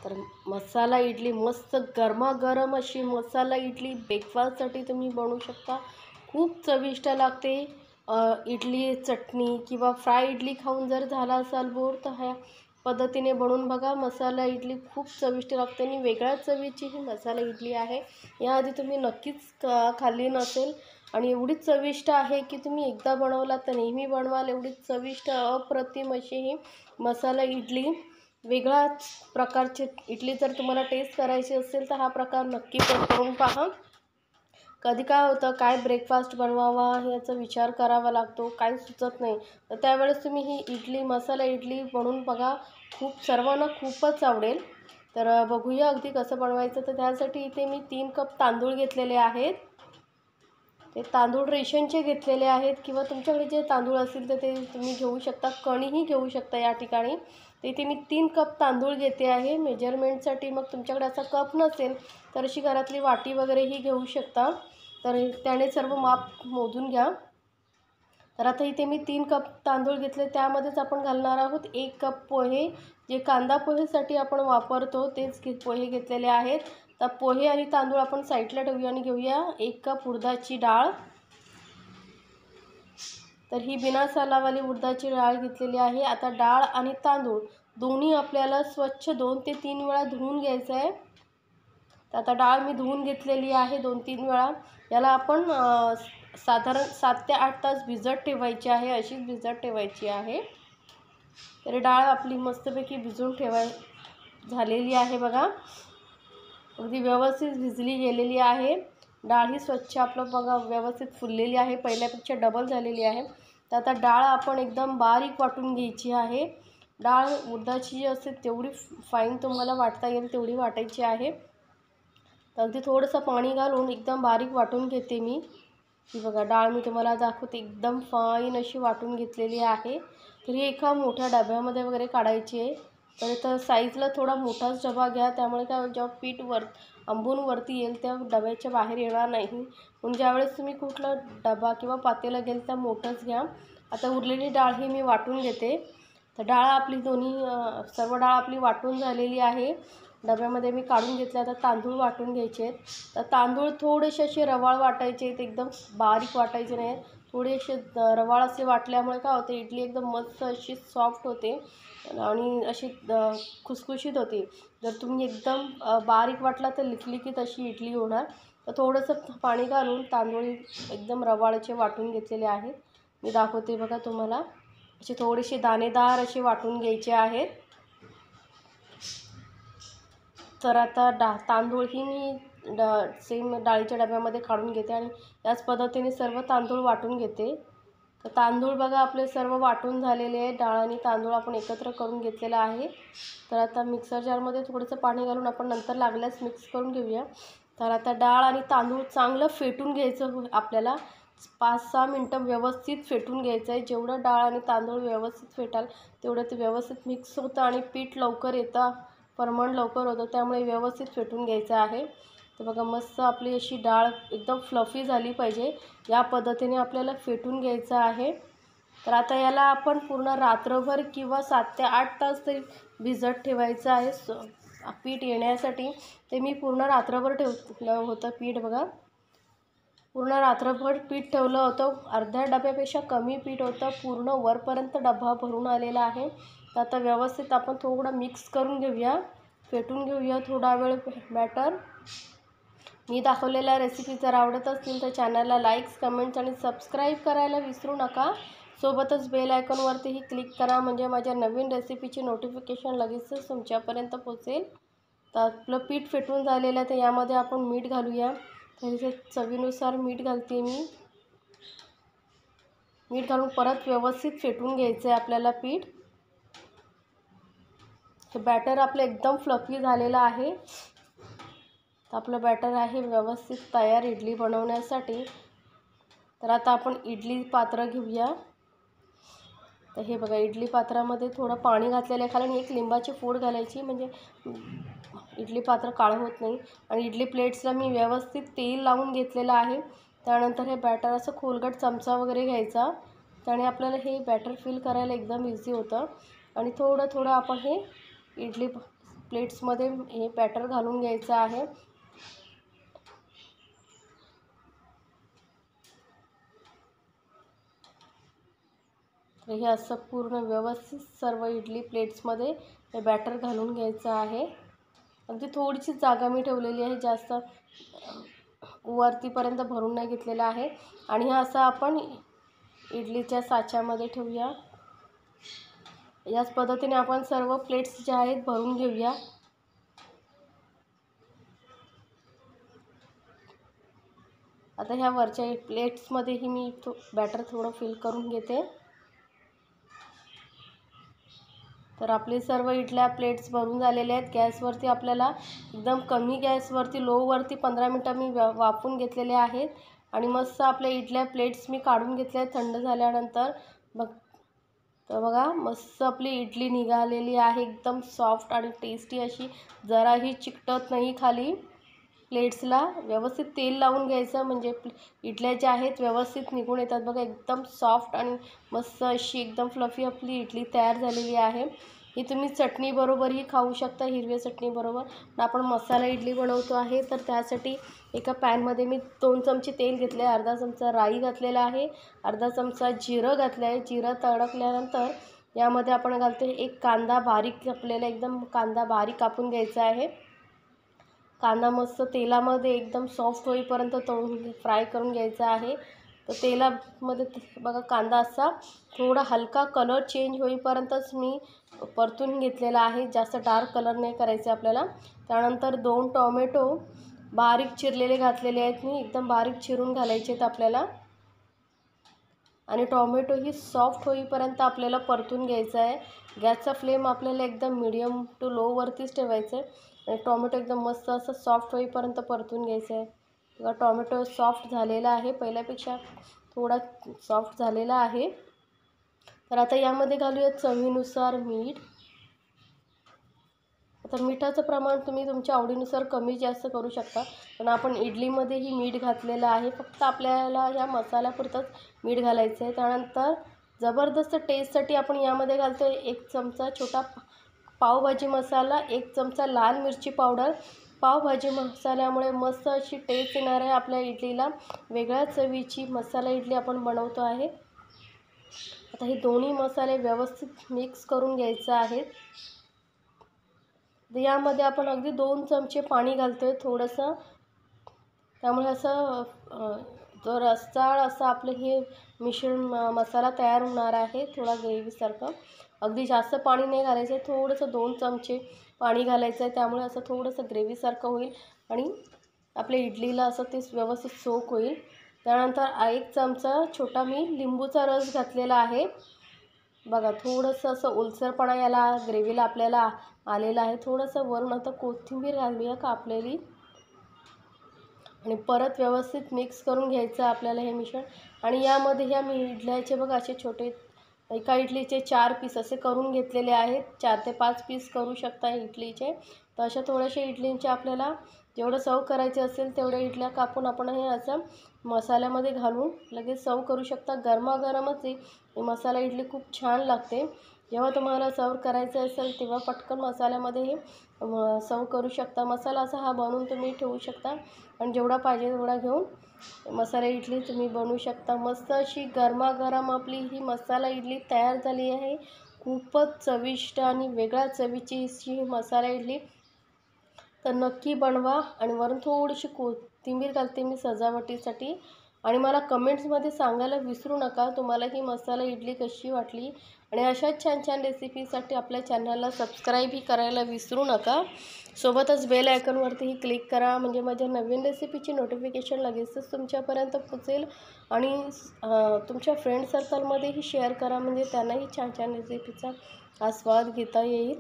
तर मसाला इडली मस्त गरमागरम अशी मसाला इडली ब्रेकफास्टसाठी तुम्ही बनवू शकता। खूप चविष्ट लागते। इडली चटणी किंवा फ्राय इडली खाऊन जर झाला असाल बोर तर ह्या पद्धतीने बनवून बघा। मसाला इडली खूप चविष्ट लागते आणि वेगळ्या चवीची ही मसाला इडली आहे। याआधी तुम्ही नक्कीच खाल्ली नसेल आणि एवढीच चविष्ट आहे की तुम्ही एकदा बनवला तर नेहमी बनवाल। एवढीच चविष्ट अप्रतिम अशी ही मसाला इडली। वेगळ्याच प्रकारची इडली जर तुम्हाला टेस्ट करायची असेल तर हा प्रकार नक्की करून पहा। कधी काय होतं, काय ब्रेकफास्ट बनवावा याचा विचार करावा लागतो, काय सुचत नाही, तर त्यावेळेस तुम्ही ही इडली मसाला इडली बनवून बघा। सर्वांना खूपच आवडेल। तर बघूया अगदी कसं बनवायचं। तर त्यासाठी इथे मी 3 कप तांदूळ घेतलेले आहेत। ते तांदूळ रेशनचे घेतलेले आहेत किंवा तुमच्याकडे जे तांदूळ असतील तर ते तुम्ही घेऊ शकता, कणीही घेऊ शकता या ठिकाणी। तर इथे मी 3 कप तांदूळ घेते आहे मेजरमेंटसाठी। मग तुमच्याकडे असा कप नसेल तर अशी घरातली वाटी वगैरेही घेऊ शकता, तर त्याने सर्व माप मोजून घ्या। तर आता इथे मी 3 कप तांदूळ घेतले, त्यामध्येच आपण घालणार आहोत 1 कप पोहे, जे कांदा पोहेसाठी आपण वापरतो तेच पोहे घेतलेले आहेत। तर पोहे आणि तांदूळ आपण साईडला ठेवूया आणि घेऊया 1 कप उडदाची डाळ। तर ही बिना सालावाली उडदाची डाळ घेतलेली आहे। आता डाळ आणि तांदूळ दोन्ही आपल्याला स्वच्छ 2 ते 3 वेळा धुवून घ्यायचं आहे। तर आता डाळ मी धुवून घेतलेली आहे 2-3 वेळा। याला आपण साधारण 7 ते 8 तास भिजत ठेवायची आहे, अशीच भिजत ठेवायची आहे। तर डाळ आपली मस्तपैकी भिजून झालेली आहे बघा, अगदी व्यवस्थित भिजली गेलेली आहे। डाळ ही स्वच्छ आपलं बघा व्यवस्थित फुललेली आहे, पहिल्यापेक्षा डबल झालेली आहे। तर आता डाळ आपण एकदम बारीक वाटून घ्यायची आहे। डाळ उडदाची जी असते तेवढी फाईन तुम्हाला वाटता येईल तेवढी वाटायची आहे। तर अगदी थोडंसं पाणी घालून एकदम बारीक वाटून घेते मी। ही बघा डाळ मी तुम्हाला दाखवते, एकदम फाईन अशी वाटून घेतलेली आहे। तर ही एका मोठ्या डब्यामध्ये वगैरे काढायची आहे। तर इथं साईजला थोडा मोठाच डबा घ्या, त्यामुळे काय जेव्हा पीठ आंबून वरती येईल त्या डब्याच्या बाहेर येणार नाही। म्हणून ज्यावेळेस तुम्ही कुठला डबा किंवा पातेलं घेईल त्या मोठंच घ्या। आता उरलेली डाळ ही मी वाटून घेते। तर डाळ आपली सर्व डाळ आपली वाटून झालेली आहे, डब्यामध्ये मी काढून घेतले। आता तांदूळ वाटून घ्यायचे आहेत। तर तांदूळ थोडेसे असे रवाळ वाटायचे आहेत, एकदम बारीक वाटायचे नाही। थोडेसे रवाळ असे वाटल्यामुळे काय होते, इडली एकदम मस्त अशी सॉफ्ट होते आणि अशी खुसखुशीत होते। जर तुम्ही एकदम बारीक वाटला तर लिकलिकीत अशी इडली होणार। तर थोडंसं पाणी घालून तांदूळ एकदम रवाळचे वाटून घेतलेले आहेत। मी दाखवते बघा तुम्हाला, असे थोडेसे दाणेदार असे वाटून घ्यायचे आहेत। तर आता तांदूळ ही मी सेम डाळीच्या डब्यामध्ये काढून घेते आणि याच पद्धतीने सर्व तांदूळ वाटून घेते। तर तांदूळ बघा आपले सर्व वाटून झालेले आहे, डाळ आणि तांदूळ आपण एकत्र करून घेतलेला आहे। तर आता मिक्सर जारमध्ये थोडंसं पाणी घालून आपण नंतर लागल्यास मिक्स करून घेऊया। तर आता डाळ आणि तांदूळ चांगलं फेटून घ्यायचं आपल्याला, 5-6 मिनटं व्यवस्थित फेटून घ्यायचं आहे। जेवढं डाळ आणि तांदूळ व्यवस्थित फेटाल तेवढं ते व्यवस्थित मिक्स होतं आणि पीठ लवकर येतं, परमण लवकर होतं, त्यामुळे व्यवस्थित फेटून घ्यायचं आहे। तर बघा मस्त आपली अशी डाळ एकदम फ्लफी झाली पाहिजे, या पद्धतीने आपल्याला फेटून घ्यायचं आहे। तर आता याला आपण पूर्ण रात्रभर किंवा 7 ते 8 तास तरी भिजत ठेवायचं आहे पीठ येण्यासाठी। ते मी पूर्ण रात्रभर ठेवलं होतं पीठ बघा, पूर्ण रात्रभर पीठ ठेवलं होतं। अर्ध्या डब्यापेक्षा कमी पीठ होतं, पूर्ण वरपर्यंत डबा भरून आलेला आहे। तर आता व्यवस्थित आपण थोडं मिक्स करून घेऊया, फेटून घेऊया थोडा वेळ बॅटर। मी दाखवलेल्या रेसिपी जर आवडत असतील तर चॅनलला लाईक्स, कमेंट्स आणि सबस्क्राईब करायला विसरू नका। सोबतच बेल आयकॉनवरतीही क्लिक करा, म्हणजे माझ्या नवीन रेसिपीची नोटिफिकेशन लगेचच तुमच्यापर्यंत पोहोचेल। तर आपलं पीठ फेटून झालेलं आहे, तर यामध्ये आपण मीठ घालूया। तर इथे चवीनुसार मीठ घालते मी। मीठ घालून परत व्यवस्थित फेटून घ्यायचं आहे आपल्याला पीठ। हे बॅटर आपलं एकदम फ्लफी झालेलं आहे। तर आपलं बॅटर आहे व्यवस्थित तयार इडली बनवण्यासाठी। तर आता आपण इडली पात्र घेऊया। तर हे बघा इडली पात्रामध्ये थोडं पाणी घातलेलं आहे खाली आणि 1 लिंबाची फोड घालायची, म्हणजे इडली पात्र काळं होत नाही। आणि इडली प्लेट्सला मी व्यवस्थित तेल लावून घेतलेलं आहे। त्यानंतर हे बॅटर असं खोलगट चमचा वगैरे घ्यायचा, त्याने आपल्याला हे बॅटर फिल करायला एकदम इझी होतं। आणि थोडं थोडं आपण हे इडली प्लेट्समध्ये हे बॅटर घालून घ्यायचं आहे. तर हे असं पूर्ण व्यवस्थित सर्व इडली प्लेट्समध्ये हे बॅटर घालून घ्यायचं आहे. अगदी थोडीशी जागा मी ठेवलेली आहे, जास्त वरतीपर्यंत भरून नाही घेतलेलं आहे. आणि हा असा आपण इडलीच्या साच्यामध्ये ठेवूया. याच पद्धतीने आपण सर्व प्लेट्स जे आहेत भरून घेऊया. आता ह्या वरच्या प्लेट्समध्येही मी बॅटर थोडं फिल करून घेते. तर आपले सर्व इडल्या प्लेट्स भरून झालेले आहेत. गॅसवरती आपल्याला एकदम कमी गॅसवरती लोवरती 15 मिनटं मी वाफवून घेतलेले आहेत. आणि मस्त आपल्या इडल्या प्लेट्स मी काढून घेतल्या आहेत थंड झाल्यानंतर. तर बघा मस्त आपली इडली निघालेली आहे, एकदम सॉफ्ट आणि टेस्टी अशी, जराही चिकटत नाही खाली. प्लेट्सला व्यवस्थित तेल लावून घ्यायचं म्हणजे इडल्या ज्या आहेत व्यवस्थित निघून येतात. बघा एकदम सॉफ्ट आणि मस्त अशी एकदम फ्लफी आपली इडली तयार झालेली आहे. ही तुम्ही चटणीबरोबरही खाऊ शकता, हिरव्या चटणीबरोबर. आपण मसाला इडली बनवतो आहे, तर त्यासाठी एका पॅनमध्ये मी 2 चमचे तेल घेतले आहे, अर्धा चमचा राई घातलेला आहे, अर्धा चमचा जिरं घातलं आहे. जिरं तडकल्यानंतर यामध्ये आपण घालतो एक कांदा बारीक कापलेला, एकदम कांदा बारीक कापून घ्यायचा आहे. कांदा मस्त तेलामध्ये एकदम सॉफ्ट होईपर्यंत तळून फ्राय करून घ्यायचा आहे. तर तेलामध्ये बघा कांदा असा थोडा हलका कलर चेंज होईपर्यंतच मी परतून घेतलेला आहे, जास्त डार्क कलर नाही करायचे आपल्याला. त्यानंतर 2 टोमॅटो बारीक चिरलेले घातलेले आहेत मी, एकदम बारीक चिरून घालायचे आहेत आपल्याला. आणि टोमॅटो ही सॉफ्ट होईपर्यंत आपल्याला परतून घ्यायचं आहे. गॅसचा फ्लेम आपल्याला एकदम मीडियम टू लोवरतीच ठेवायचं आहे. आणि टोमॅटो एकदम मस्त असं सॉफ्ट होईपर्यंत परतून घ्यायचं आहे. बघा टोमॅटो सॉफ्ट झालेला आहे, पहिल्यापेक्षा थोडा सॉफ्ट झालेला आहे. तर आता यामध्ये घालूया चवीनुसार मीठ. आता मिठाचं प्रमाण तुम्ही तुमच्या आवडीनुसार कमी जास्त करू शकता, पण आपण इडलीमध्येही मीठ घातलेलं आहे, फक्त आपल्याला या मसाल्यापुरतंच मीठ घालायचं आहे. त्यानंतर जबरदस्त टेस्टसाठी आपण यामध्ये घालतो 1 चमचा छोटा पावभाजी मसाला, 1 चमचा लाल मिरची पावडर. पावभाजी मसाल्यामुळे मस्त अशी टेस्ट येणार आहे आपल्या इडलीला, वेगळ्या चवीची मसाला इडली आपण बनवतो आहे. आता हे दोन्ही मसाले व्यवस्थित मिक्स करून घ्यायचं आहे. यामध्ये आपण अगदी 2 चमचे पाणी घालतो आहे थोडंसं, त्यामुळे असं जो रसाळ असं आपलं हे मिश्रण मसाला तयार होणार आहे, थोडा ग्रेव्हीसारखं. अगदी जास्त पाणी नाही घालायचं आहे, थोडंसं 2 चमचे पाणी घालायचं आहे, त्यामुळे असं थोडंसं ग्रेव्हीसारखं होईल आणि आपल्या इडलीला असं ते व्यवस्थित सोक होईल. त्यानंतर 1 चमचा छोटा मी लिंबूचा रस घातलेला आहे. बघा थोडंसं असं ओलसरपणा याला ग्रेव्हीला आपल्याला आलेला आहे. थोडंसं वरून आता कोथिंबीर घालूया कापलेली आणि परत व्यवस्थित मिक्स करून घ्यायचं आपल्याला हे मिश्रण. आणि यामध्ये ह्या मी इडल्याचे बघा असे छोटे, एका इडलीचे 4 पीस असे करून घेतलेले आहेत. 4 ते 5 पीस करू शकता इडलीचे. तर अशा थोड्याशा इडलींचे आपल्याला जेवढं सर्व करायचे असेल तेवढ्या इडल्या कापून आपण हे असं मसाल्यामध्ये घालून लगेच सर्व करू शकता. गरमागरमच ही मसाला इडली खूप छान लागते. जेव्हा तुम्हाला सर्व करायचं असेल तेव्हा पटकन मसाल्यामध्ये हे सर्व करू शकता. मसाला असा हा बनवून तुम्ही ठेवू शकता आणि जेवढा पाहिजे तेवढा घेऊन मसाला इडली तुम्ही बनवू शकता. मस्त अशी गरमागरम आपली ही मसाला इडली तयार झाली आहे. खूपच चविष्ट आणि वेगळ्या चवीची अशी ही मसाला इडली. तर नक्की बनवा. आणि वरून थोडीशी कोथिंबीर घालते मी सजावटीसाठी. आणि मला कमेंट्समध्ये सांगायला विसरू नका तुम्हाला ही मसाला इडली कशी वाटली. आणि अशाच छान छान रेसिपीसाठी आपल्या चॅनलला सबस्क्राईबही करायला विसरू नका. सोबतच बेल आयकॉनवरतीही क्लिक करा, म्हणजे माझ्या नवीन रेसिपीची नोटिफिकेशन लगेचच तुमच्यापर्यंत पोचेल. आणि तुमच्या फ्रेंड सर्कलमध्येही शेअर करा, म्हणजे त्यांनाही छान छान रेसिपीचा आस्वाद घेता येईल.